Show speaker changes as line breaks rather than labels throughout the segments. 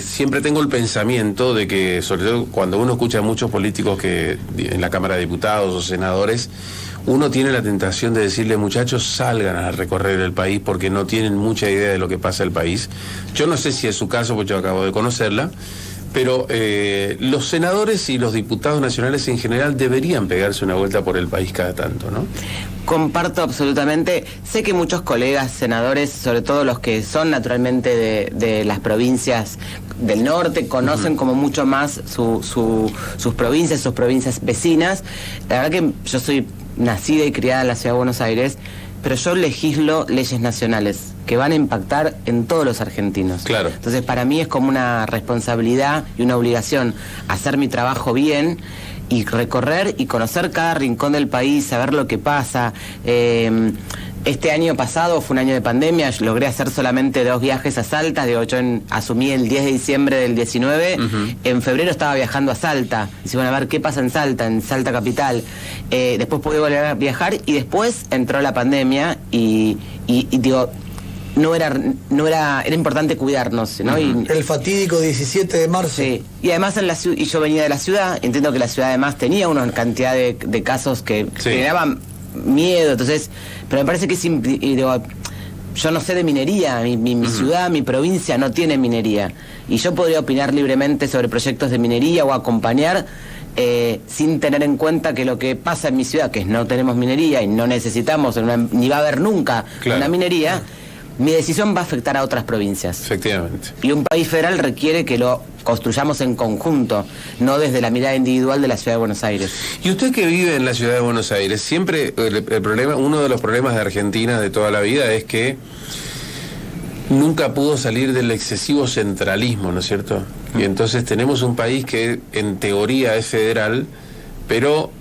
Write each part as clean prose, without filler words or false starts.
siempre tengo el pensamiento de que, sobre todo cuando uno escucha a muchos políticos que en la Cámara de Diputados o senadores, uno tiene la tentación de decirle, muchachos, salgan a recorrer el país porque no tienen mucha idea de lo que pasa en el país. Yo no sé si es su caso, porque yo acabo de conocerla, pero los senadores y los diputados nacionales en general deberían pegarse una vuelta por el país cada tanto, ¿no?
Comparto absolutamente. Sé que muchos colegas senadores, sobre todo los que son naturalmente de las provincias del norte, conocen como mucho más sus provincias vecinas. La verdad que yo soy nacida y criada en la ciudad de Buenos Aires, pero yo legislo leyes nacionales que van a impactar en todos los argentinos.
Claro.
Entonces, para mí es como una responsabilidad y una obligación hacer mi trabajo bien y recorrer y conocer cada rincón del país, saber lo que pasa. Este año pasado fue un año de pandemia, yo logré hacer solamente 2 viajes a Salta, yo asumí el 10 de diciembre del 19, en febrero estaba viajando a Salta, y bueno, a ver qué pasa en Salta capital, después pude volver a viajar y después entró la pandemia y digo, era importante cuidarnos, ¿no?
El fatídico 17 de marzo.
Sí, y además y yo venía de la ciudad, entiendo que la ciudad además tenía una cantidad de casos que generaban miedo, entonces, pero me parece que yo no sé de minería, mi ciudad, mi provincia no tiene minería, y yo podría opinar libremente sobre proyectos de minería o acompañar sin tener en cuenta que lo que pasa en mi ciudad, que es no tenemos minería y no necesitamos, ni va a haber nunca una minería, mi decisión va a afectar a otras provincias.
Efectivamente.
Y un país federal requiere que lo construyamos en conjunto, no desde la mirada individual de la ciudad de Buenos Aires.
Y usted que vive en la ciudad de Buenos Aires, siempre uno de los problemas de Argentina de toda la vida es que nunca pudo salir del excesivo centralismo, ¿no es cierto? Y entonces tenemos un país que en teoría es federal, pero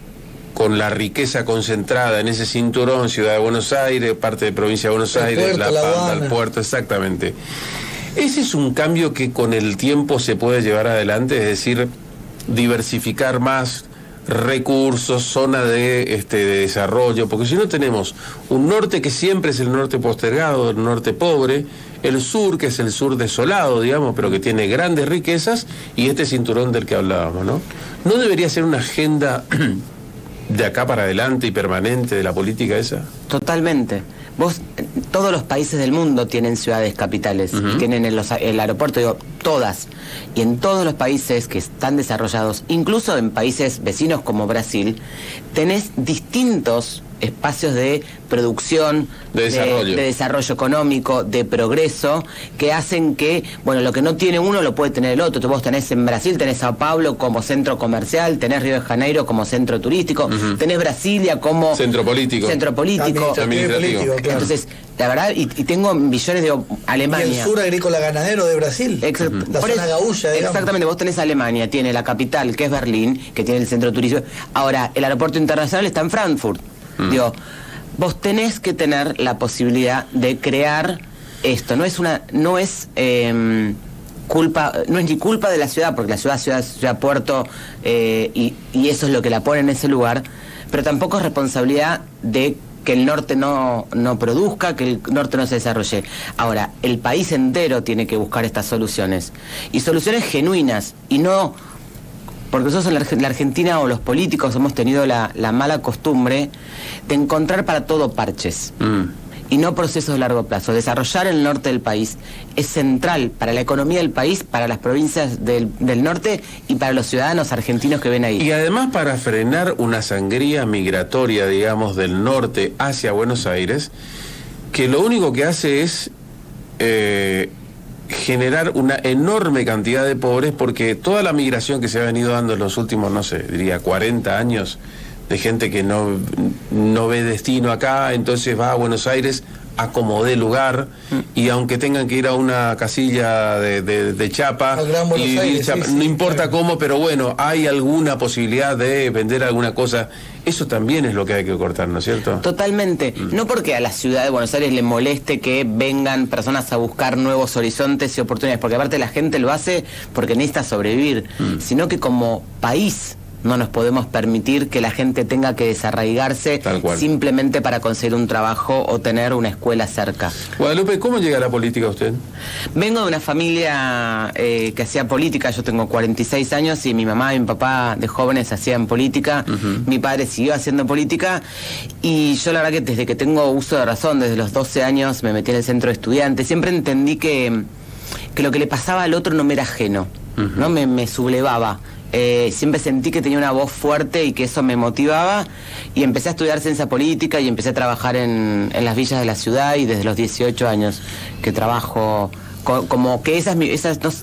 con la riqueza concentrada en ese cinturón, Ciudad de Buenos Aires, parte de Provincia de Buenos Aires, La Pampa, el puerto, exactamente. Ese es un cambio que con el tiempo se puede llevar adelante, es decir, diversificar más recursos, zona de desarrollo, porque si no tenemos un norte que siempre es el norte postergado, el norte pobre, el sur que es el sur desolado, digamos, pero que tiene grandes riquezas, y este cinturón del que hablábamos, ¿no? ¿No debería ser una agenda de acá para adelante y permanente de la política esa?
Totalmente. Todos los países del mundo tienen ciudades capitales, y tienen el aeropuerto, todas. Y en todos los países que están desarrollados, incluso en países vecinos como Brasil, tenés distintos espacios de producción, de desarrollo económico, de progreso, que hacen que, bueno, lo que no tiene uno lo puede tener el otro. Vos tenés en Brasil, tenés Sao Paulo como centro comercial, tenés Río de Janeiro como centro turístico, tenés Brasilia como
centro político,
administrativo. Claro. Entonces, la verdad, y tengo millones de Alemania.
Y el sur agrícola ganadero de Brasil, la zona gaúcha, digamos.
Exactamente, vos tenés Alemania, tiene la capital, que es Berlín, que tiene el centro turístico. Ahora, el aeropuerto internacional está en Frankfurt. Digo, vos tenés que tener la posibilidad de crear esto. No es ni culpa de la ciudad, porque la ciudad puerto, y eso es lo que la pone en ese lugar, pero tampoco es responsabilidad de que el norte no produzca, que el norte no se desarrolle. Ahora, el país entero tiene que buscar estas soluciones, y soluciones genuinas, y no... Porque nosotros en la Argentina, o los políticos, hemos tenido la mala costumbre de encontrar para todo parches, y no procesos de largo plazo. Desarrollar el norte del país es central para la economía del país, para las provincias del norte y para los ciudadanos argentinos que ven ahí.
Y además para frenar una sangría migratoria, digamos, del norte hacia Buenos Aires, que lo único que hace es generar una enorme cantidad de pobres, porque toda la migración que se ha venido dando en los últimos, no sé, diría 40 años, de gente que no ve destino acá, entonces va a Buenos Aires a como dé lugar, y aunque tengan que ir a una casilla de chapa, y
Aires,
chapa, no importa cómo, pero bueno, hay alguna posibilidad de vender alguna cosa. Eso también es lo que hay que cortar, ¿no es cierto?
Totalmente. No porque a la ciudad de Buenos Aires le moleste que vengan personas a buscar nuevos horizontes y oportunidades, porque aparte la gente lo hace porque necesita sobrevivir, sino que como país No nos podemos permitir que la gente tenga que desarraigarse simplemente para conseguir un trabajo o tener una escuela cerca.
Guadalupe, ¿cómo llega a la política usted?
Vengo de una familia que hacía política. Yo tengo 46 años y mi mamá y mi papá de jóvenes hacían política. Mi padre siguió haciendo política y yo la verdad que desde que tengo uso de razón, desde los 12 años me metí en el centro de estudiantes. Siempre entendí que lo que le pasaba al otro no me era ajeno, ¿no? Me sublevaba. Siempre sentí que tenía una voz fuerte y que eso me motivaba y empecé a estudiar ciencia política y empecé a trabajar en las villas de la ciudad y desde los 18 años que trabajo como que esas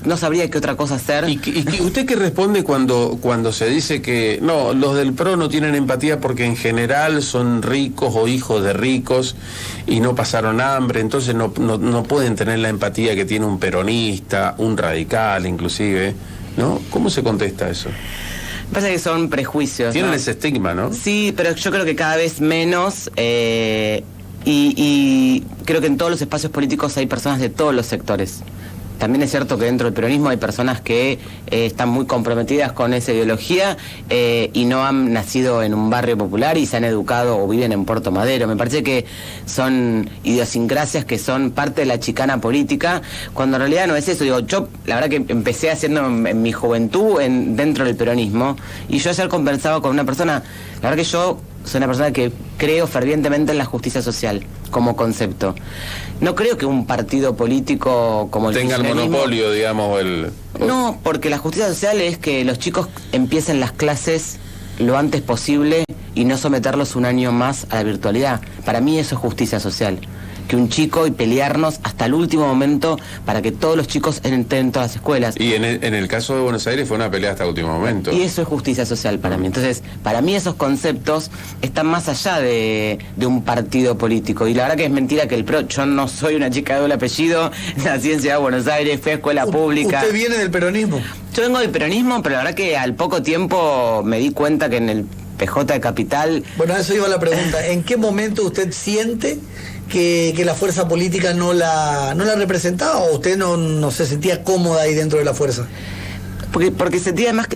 no sabría qué otra cosa hacer.
¿Y usted qué responde cuando se dice que no, los del PRO no tienen empatía porque en general son ricos o hijos de ricos y no pasaron hambre, entonces no pueden tener la empatía que tiene un peronista, un radical inclusive? ¿No? ¿Cómo se contesta eso?
Me parece que son prejuicios.
Tienen,
¿no?
Ese estigma, ¿no?
Sí, pero yo creo que cada vez menos y creo que en todos los espacios políticos hay personas de todos los sectores. También es cierto que dentro del peronismo hay personas que están muy comprometidas con esa ideología y no han nacido en un barrio popular y se han educado o viven en Puerto Madero. Me parece que son idiosincrasias que son parte de la chicana política, cuando en realidad no es eso. Digo, yo la verdad que empecé haciendo en mi juventud dentro del peronismo y yo ayer conversaba con una persona, la verdad que yo soy una persona que creo fervientemente en la justicia social como concepto. No creo que un partido político como el
tenga el monopolio, digamos,
No, porque la justicia social es que los chicos empiecen las clases lo antes posible y no someterlos un año más a la virtualidad. Para mí eso es justicia social. Que un chico y pelearnos hasta el último momento para que todos los chicos entren en todas las escuelas.
Y en el caso de Buenos Aires fue una pelea hasta el último momento.
Y eso es justicia social para mí. Entonces, para mí esos conceptos están más allá de un partido político. Y la verdad que es mentira que el PRO, yo no soy una chica de doble apellido, nací en Ciudad de Buenos Aires, fui a escuela pública.
¿Usted viene del peronismo?
Yo vengo del peronismo, pero la verdad que al poco tiempo me di cuenta que en el PJ de Capital...
Bueno, a eso iba la pregunta. ¿En qué momento usted siente que la fuerza política no la representaba o usted no se sentía cómoda ahí dentro de la fuerza?
Porque sentía además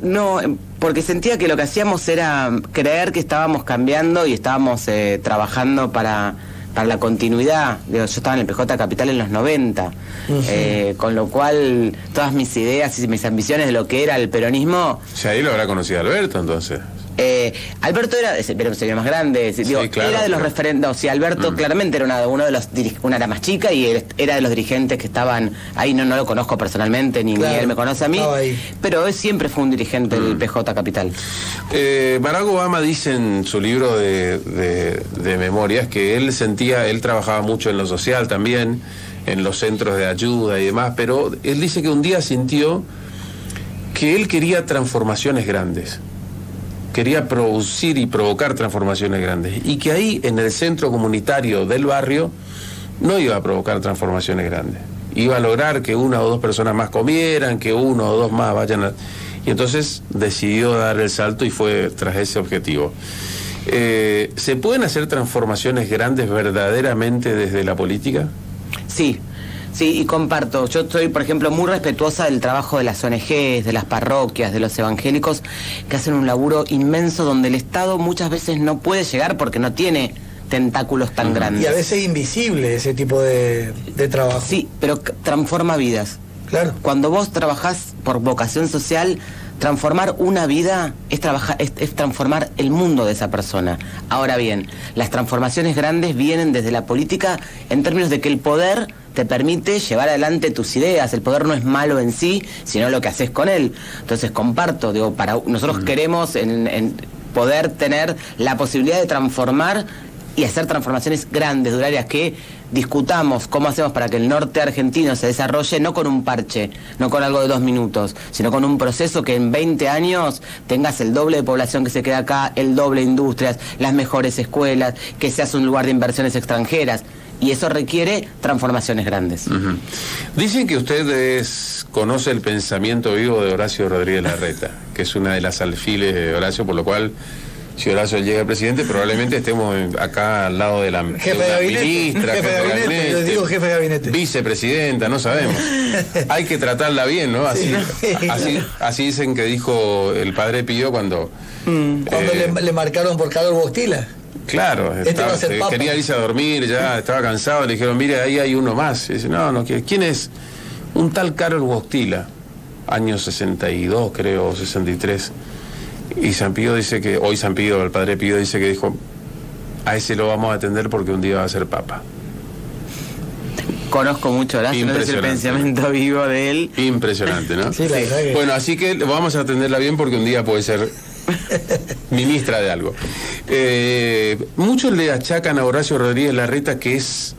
porque sentía que lo que hacíamos era creer que estábamos cambiando y estábamos trabajando para la continuidad. Yo estaba en el PJ Capital en los 90, con lo cual todas mis ideas y mis ambiciones de lo que era el peronismo...
O sea, ahí lo habrá conocido Alberto entonces.
Alberto pero sería más grande, digo, sí, claro, era de los referentes. Sí, Alberto claramente era una era más chica y era de los dirigentes que estaban ahí. No lo conozco personalmente, ni él me conoce a mí, pero él siempre fue un dirigente del PJ Capital.
Barack Obama dice en su libro de memorias que él trabajaba mucho en lo social también, en los centros de ayuda y demás, pero él dice que un día sintió que él quería transformaciones grandes. Quería producir y provocar transformaciones grandes y que ahí en el centro comunitario del barrio no iba a provocar transformaciones grandes, iba a lograr que una o dos personas más comieran, que uno o dos más vayan y entonces decidió dar el salto y fue tras ese objetivo. ¿Se pueden hacer transformaciones grandes verdaderamente desde la política?
Sí. Sí, y comparto. Yo estoy, por ejemplo, muy respetuosa del trabajo de las ONGs, de las parroquias, de los evangélicos, que hacen un laburo inmenso donde el Estado muchas veces no puede llegar porque no tiene tentáculos tan grandes.
Y a veces invisible ese tipo de trabajo.
Sí, pero transforma vidas.
Claro.
Cuando vos trabajás por vocación social, transformar una vida es transformar el mundo de esa persona. Ahora bien, las transformaciones grandes vienen desde la política en términos de que el poder te permite llevar adelante tus ideas. El poder no es malo en sí, sino lo que haces con él. Entonces comparto, nosotros queremos en poder tener la posibilidad de transformar y hacer transformaciones grandes, duraderias, que discutamos cómo hacemos para que el norte argentino se desarrolle no con un parche, no con algo de 2 minutos, sino con un proceso que en 20 años tengas el doble de población que se queda acá, el doble de industrias, las mejores escuelas, que seas un lugar de inversiones extranjeras. Y eso requiere transformaciones grandes.
Dicen que usted conoce el pensamiento vivo de Horacio Rodríguez Larreta, que es una de las alfiles de Horacio, por lo cual si Horacio llega presidente, probablemente estemos acá al lado de la
jefe de gabinete,
ministra,
jefe de gabinete, yo digo jefe de gabinete,
vicepresidenta, no sabemos. Hay que tratarla bien, ¿no? Así, así dicen que dijo el padre Pío cuando
le marcaron por Carlos Bostila.
Claro, quería irse a dormir, ya estaba cansado, le dijeron, mire, ahí hay uno más. Y dice, no, ¿quién es? Un tal Carlos Bostila, año 62, creo, 63. Y San Pío dice que, hoy San Pío, el padre Pío dice que dijo, a ese lo vamos a atender porque un día va a ser papa.
Conozco mucho Horacio, no es el pensamiento vivo de él.
Impresionante, ¿no?
Sí, la verdad que...
Bueno, así que vamos a atenderla bien porque un día puede ser ministra de algo. Muchos le achacan a Horacio Rodríguez Larreta que es,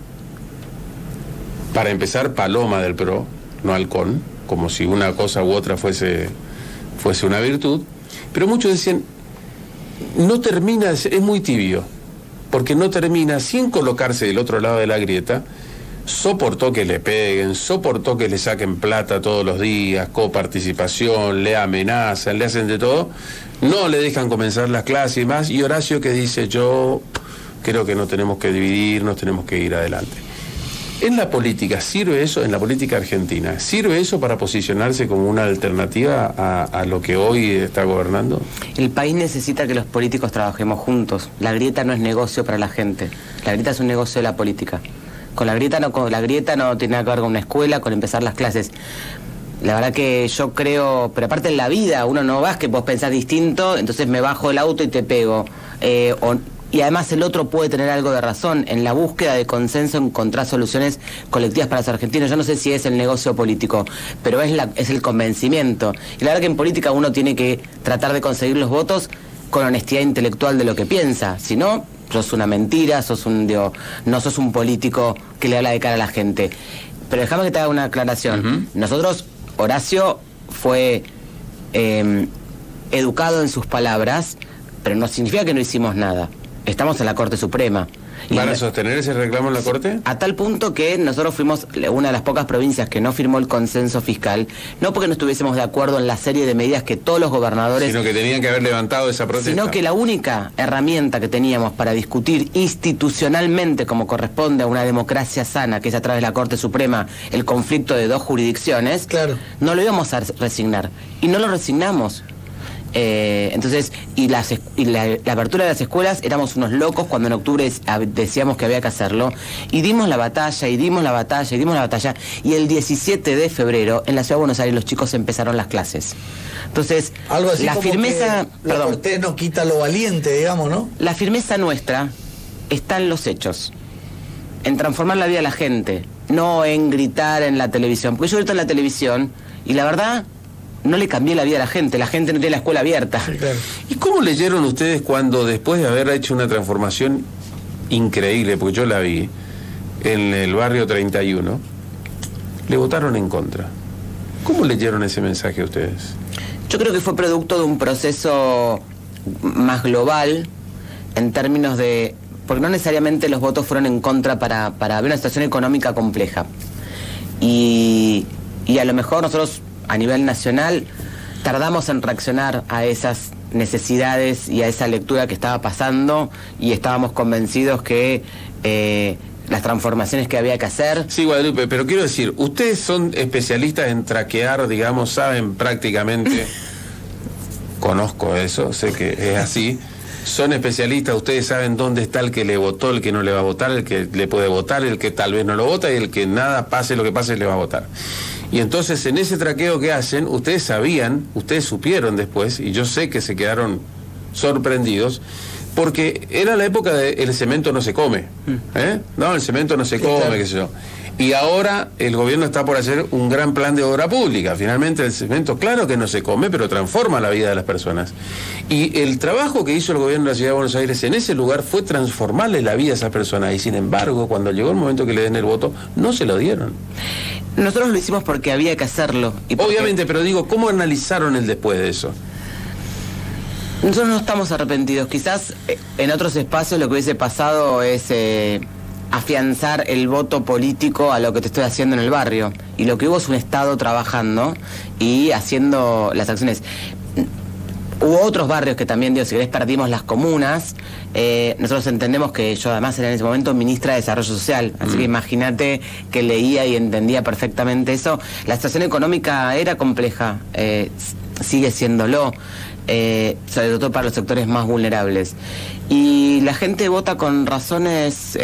para empezar, paloma del PRO, no halcón, como si una cosa u otra fuese una virtud. Pero muchos decían, no termina, es muy tibio, porque no termina sin colocarse del otro lado de la grieta. Soportó que le peguen, soportó que le saquen plata todos los días, coparticipación, le amenazan, le hacen de todo, no le dejan comenzar las clases y más, y Horacio que dice, yo creo que no tenemos que dividirnos, tenemos que ir adelante. ¿En la política sirve eso, en la política argentina, sirve eso para posicionarse como una alternativa a lo que hoy está gobernando?
El país necesita que los políticos trabajemos juntos. La grieta no es negocio para la gente, la grieta es un negocio de la política. Con la grieta no tiene nada que ver con una escuela, con empezar las clases. La verdad que yo creo, pero aparte en la vida uno no va, que vos pensás distinto, entonces me bajo del auto y te pego. Y además el otro puede tener algo de razón. En la búsqueda de consenso encontrar soluciones colectivas para los argentinos. Yo no sé si es el negocio político, pero es el convencimiento. Y la verdad que en política uno tiene que tratar de conseguir los votos con honestidad intelectual de lo que piensa. Si no, sos una mentira, no sos un político que le habla de cara a la gente. Pero déjame que te haga una aclaración. Nosotros, Horacio fue educado en sus palabras, pero no significa que no hicimos nada. Estamos en la Corte Suprema.
¿Van a sostener ese reclamo en la Corte?
A tal punto que nosotros fuimos una de las pocas provincias que no firmó el consenso fiscal, no porque no estuviésemos de acuerdo en la serie de medidas que todos los gobernadores...
Sino que tenían que haber levantado esa protesta.
Sino que la única herramienta que teníamos para discutir institucionalmente, como corresponde a una democracia sana, que es a través de la Corte Suprema, el conflicto de dos jurisdicciones,
claro,
no lo íbamos a resignar. Y no lo resignamos. Entonces, la apertura de las escuelas, éramos unos locos cuando en octubre decíamos que había que hacerlo, y dimos la batalla, y el 17 de febrero en la Ciudad de Buenos Aires los chicos empezaron las clases. Entonces,
algo así,
la
como
firmeza,
la Corte no quita lo valiente, digamos, ¿no?
La firmeza nuestra está en los hechos, en transformar la vida de la gente, no en gritar en la televisión, porque yo grito en la televisión y la verdad no le cambié la vida a la gente no tiene la escuela abierta.
Claro.
¿Y cómo leyeron ustedes cuando, después de haber hecho una transformación increíble, porque yo la vi, en el barrio 31, le votaron en contra? ¿Cómo leyeron ese mensaje ustedes?
Yo creo que fue producto de un proceso más global, en términos de... porque no necesariamente los votos fueron en contra para ver una situación económica compleja. Y a lo mejor nosotros, a nivel nacional, tardamos en reaccionar a esas necesidades y a esa lectura que estaba pasando, y estábamos convencidos que las transformaciones que había que hacer...
Sí, Guadalupe, pero quiero decir, ustedes son especialistas en traquear, digamos, saben prácticamente, conozco eso, sé que es así, son especialistas, ustedes saben dónde está el que le votó, el que no le va a votar, el que le puede votar, el que tal vez no lo vota, y el que nada, pase lo que pase, le va a votar. Y entonces, en ese traqueo que hacen, ustedes sabían, ustedes supieron después, y yo sé que se quedaron sorprendidos, porque era la época de el cemento no se come, no, el cemento no se come, claro, qué sé yo. Y ahora el gobierno está por hacer un gran plan de obra pública. Finalmente el cemento, claro que no se come, pero transforma la vida de las personas. Y el trabajo que hizo el gobierno de la Ciudad de Buenos Aires en ese lugar fue transformarle la vida a esas personas. Y sin embargo, cuando llegó el momento que le den el voto, no se lo dieron.
Nosotros lo hicimos porque había que hacerlo. Y porque...
Obviamente, pero digo, ¿cómo analizaron el después de eso?
Nosotros no estamos arrepentidos. Quizás en otros espacios lo que hubiese pasado es afianzar el voto político a lo que te estoy haciendo en el barrio. Y lo que hubo es un Estado trabajando y haciendo las acciones. Hubo otros barrios que también, digo, si querés, perdimos las comunas. Nosotros entendemos que yo además era en ese momento ministra de Desarrollo Social, así que imagínate que leía y entendía perfectamente eso. La situación económica era compleja, sigue siéndolo, sobre todo para los sectores más vulnerables. Y la gente vota con razones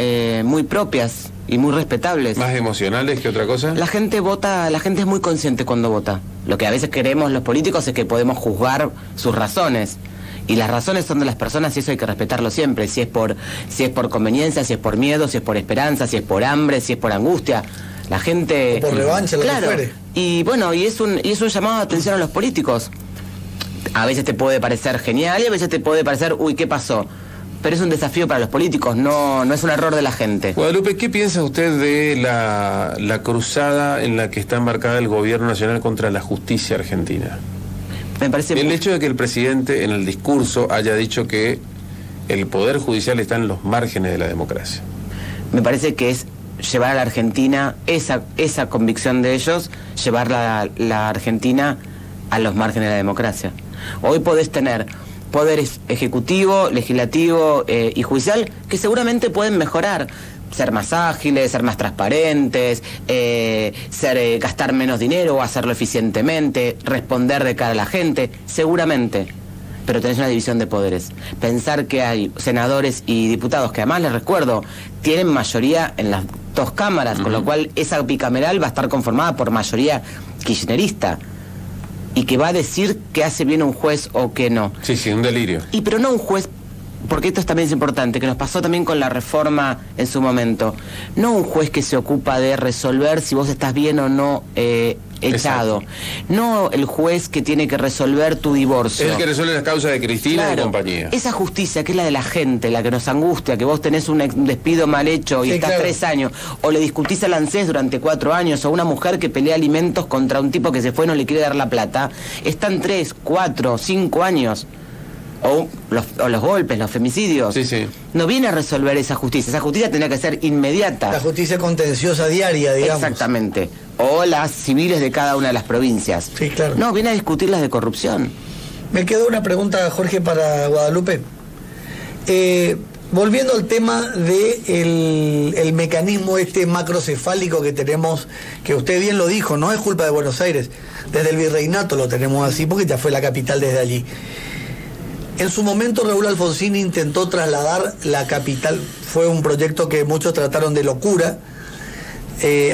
muy propias y muy respetables.
¿Más emocionales que otra cosa?
La gente vota, la gente es muy consciente cuando vota. Lo que a veces queremos los políticos es que podemos juzgar sus razones. Y las razones son de las personas y eso hay que respetarlo siempre. Si es por conveniencia, si es por miedo, si es por esperanza, si es por hambre, si es por angustia. La gente...
O por revancha,
claro,
lo que fuere.
Y bueno, y es un llamado de atención a los políticos. A veces te puede parecer genial y a veces te puede parecer, uy, ¿qué pasó? Pero es un desafío para los políticos, no es un error de la gente.
Guadalupe, ¿qué piensa usted de la cruzada en la que está embarcada el gobierno nacional contra la justicia argentina?
Me parece
El hecho de que el presidente en el discurso haya dicho que el poder judicial está en los márgenes de la democracia.
Me parece que es llevar a la Argentina, esa convicción de ellos, llevar la Argentina a los márgenes de la democracia. Hoy podés tener poderes ejecutivo, legislativo y judicial que seguramente pueden mejorar, ser más ágiles, ser más transparentes, gastar menos dinero, hacerlo eficientemente, responder de cara a la gente, seguramente. Pero tenés una división de poderes. Pensar que hay senadores y diputados que además, les recuerdo, tienen mayoría en las dos cámaras, con lo cual esa bicameral va a estar conformada por mayoría kirchnerista. Y que va a decir que hace bien un juez o que no.
Sí, un delirio.
Pero no un juez, porque esto también es importante, que nos pasó también con la reforma en su momento. No un juez que se ocupa de resolver si vos estás bien o no echado. Exacto. No el juez que tiene que resolver tu divorcio.
Es el que resuelve las causas de Cristina,
claro,
y compañía.
Esa justicia que es la de la gente, la que nos angustia, que vos tenés un despido mal hecho y estás 3 años, o le discutís al ANSES durante 4 años, o una mujer que pelea alimentos contra un tipo que se fue y no le quiere dar la plata, están 3, 4, 5 años. O los golpes, los femicidios.
Sí.
No viene a resolver esa justicia tenía que ser inmediata.
La justicia contenciosa diaria, digamos.
Exactamente. O las civiles de cada una de las provincias.
Sí, claro.
No, viene a discutir las de corrupción.
Me quedó una pregunta, Jorge, para Guadalupe. Volviendo al tema de el mecanismo macrocefálico que tenemos, que usted bien lo dijo, no es culpa de Buenos Aires. Desde el virreinato lo tenemos así, porque ya fue la capital desde allí. En su momento Raúl Alfonsín intentó trasladar la capital, fue un proyecto que muchos trataron de locura,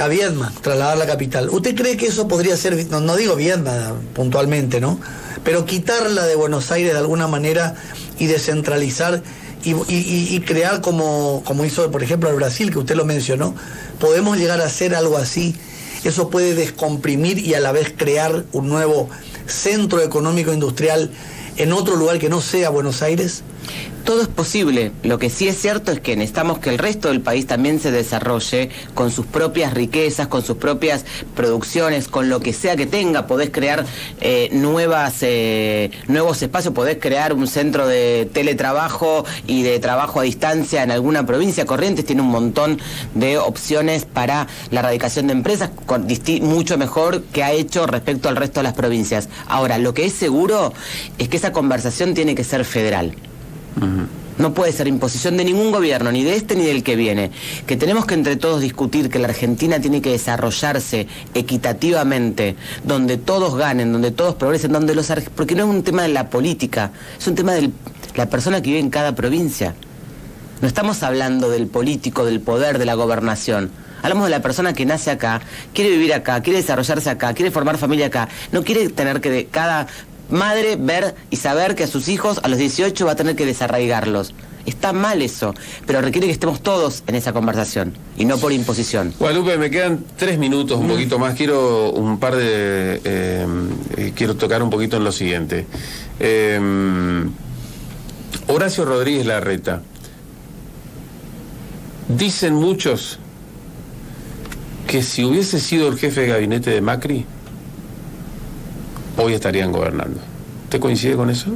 a Viedma, trasladar la capital. ¿Usted cree que eso podría ser, no digo Viedma puntualmente, ¿no? Pero quitarla de Buenos Aires de alguna manera y descentralizar y crear como hizo, por ejemplo, el Brasil, que usted lo mencionó? ¿Podemos llegar a hacer algo así? ¿Eso puede descomprimir y a la vez crear un nuevo centro económico industrial en otro lugar que no sea Buenos Aires?
Todo es posible. Lo que sí es cierto es que necesitamos que el resto del país también se desarrolle con sus propias riquezas, con sus propias producciones, con lo que sea que tenga. Podés crear nuevos espacios, podés crear un centro de teletrabajo y de trabajo a distancia en alguna provincia. Corrientes tiene un montón de opciones para la radicación de empresas, mucho mejor que ha hecho respecto al resto de las provincias. Ahora, lo que es seguro es que esa conversación tiene que ser federal. No puede ser imposición de ningún gobierno, ni de este ni del que viene. Que tenemos que entre todos discutir que la Argentina tiene que desarrollarse equitativamente, donde todos ganen, donde todos progresen, porque no es un tema de la política, es un tema de la persona que vive en cada provincia. No estamos hablando del político, del poder, de la gobernación. Hablamos de la persona que nace acá, quiere vivir acá, quiere desarrollarse acá, quiere formar familia acá. No quiere tener que de cada madre ver y saber que a sus hijos a los 18 va a tener que desarraigarlos. Está mal eso, pero requiere que estemos todos en esa conversación y no por imposición.
Guadalupe, me quedan 3 minutos, un poquito más. Quiero quiero tocar un poquito en lo siguiente. Horacio Rodríguez Larreta. Dicen muchos que si hubiese sido el jefe de gabinete de Macri, hoy estarían gobernando. ¿Usted coincide con eso?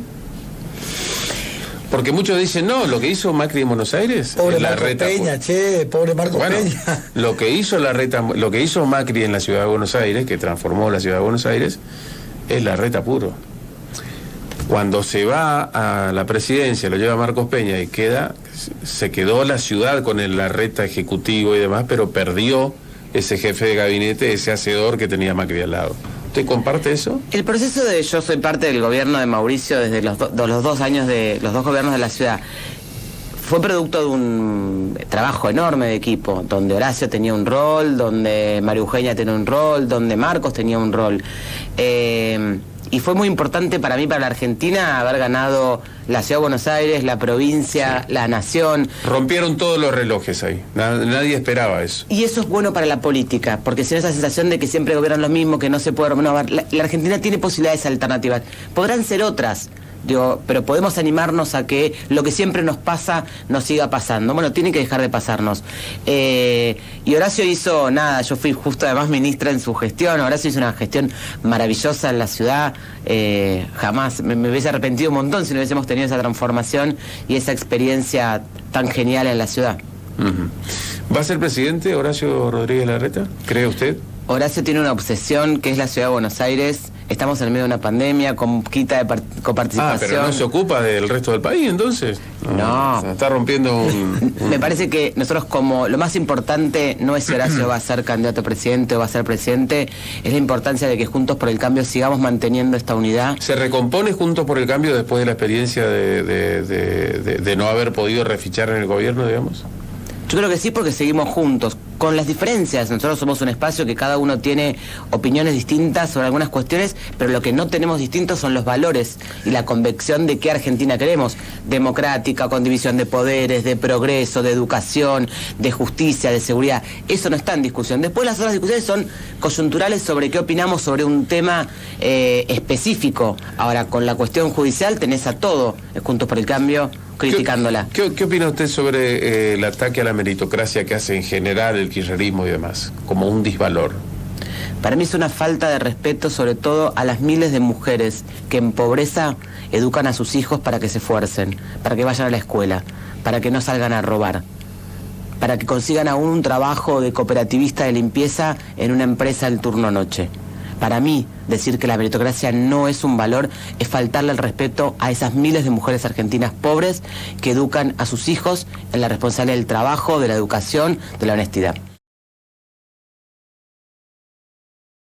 Porque muchos dicen, no, lo que hizo Macri en Buenos Aires,
pobre Marco Peña, pobre Marco Peña.
Lo que hizo Macri en la ciudad de Buenos Aires, que transformó la ciudad de Buenos Aires, es Larreta puro. Cuando se va a la presidencia, lo lleva Marcos Peña y se quedó la ciudad con el Larreta ejecutivo y demás, pero perdió ese jefe de gabinete, ese hacedor que tenía Macri al lado. ¿Usted comparte eso?
El proceso de yo soy parte del gobierno de Mauricio desde los 2 años de los 2 gobiernos de la ciudad fue producto de un trabajo enorme de equipo, donde Horacio tenía un rol, donde María Eugenia tenía un rol, donde Marcos tenía un rol. Y fue muy importante para mí, para la Argentina, haber ganado la Ciudad de Buenos Aires, la provincia, sí, la nación.
Rompieron todos los relojes ahí, nadie esperaba eso.
Y eso es bueno para la política, porque si no esa sensación de que siempre gobiernan lo mismo, que no se puede renovar, la Argentina tiene posibilidades alternativas. Podrán ser otras, pero podemos animarnos a que lo que siempre nos pasa nos siga pasando. Bueno, tiene que dejar de pasarnos. Y Horacio hizo nada, yo fui justo además ministra en su gestión. Horacio hizo una gestión maravillosa en la ciudad. Jamás me hubiese arrepentido un montón si no hubiésemos tenido esa transformación y esa experiencia tan genial en la ciudad.
Uh-huh. ¿Va a ser presidente Horacio Rodríguez Larreta? ¿Cree usted?
Horacio tiene una obsesión que es la Ciudad de Buenos Aires. Estamos en medio de una pandemia con quita de coparticipación.
Pero no se ocupa del resto del país, entonces.
No.
Se está rompiendo un...
Me parece que nosotros como lo más importante no es si Horacio va a ser candidato a presidente o va a ser presidente, es la importancia de que Juntos por el Cambio sigamos manteniendo esta unidad.
¿Se recompone Juntos por el Cambio después de la experiencia de no haber podido refichar en el gobierno, digamos?
Yo creo que sí, porque seguimos juntos, con las diferencias. Nosotros somos un espacio que cada uno tiene opiniones distintas sobre algunas cuestiones, pero lo que no tenemos distintos son los valores y la convicción de qué Argentina queremos. Democrática, con división de poderes, de progreso, de educación, de justicia, de seguridad. Eso no está en discusión. Después las otras discusiones son coyunturales sobre qué opinamos sobre un tema específico. Ahora, con la cuestión judicial tenés a todo, Juntos por el Cambio, criticándola.
¿Qué opina usted sobre el ataque a la meritocracia que hace en general el kirchnerismo y demás, como un disvalor?
Para mí es una falta de respeto, sobre todo a las miles de mujeres que en pobreza educan a sus hijos para que se esfuercen, para que vayan a la escuela, para que no salgan a robar, para que consigan aún un trabajo de cooperativista de limpieza en una empresa del turno noche. Para mí, decir que la meritocracia no es un valor es faltarle el respeto a esas miles de mujeres argentinas pobres que educan a sus hijos en la responsabilidad del trabajo, de la educación, de la honestidad.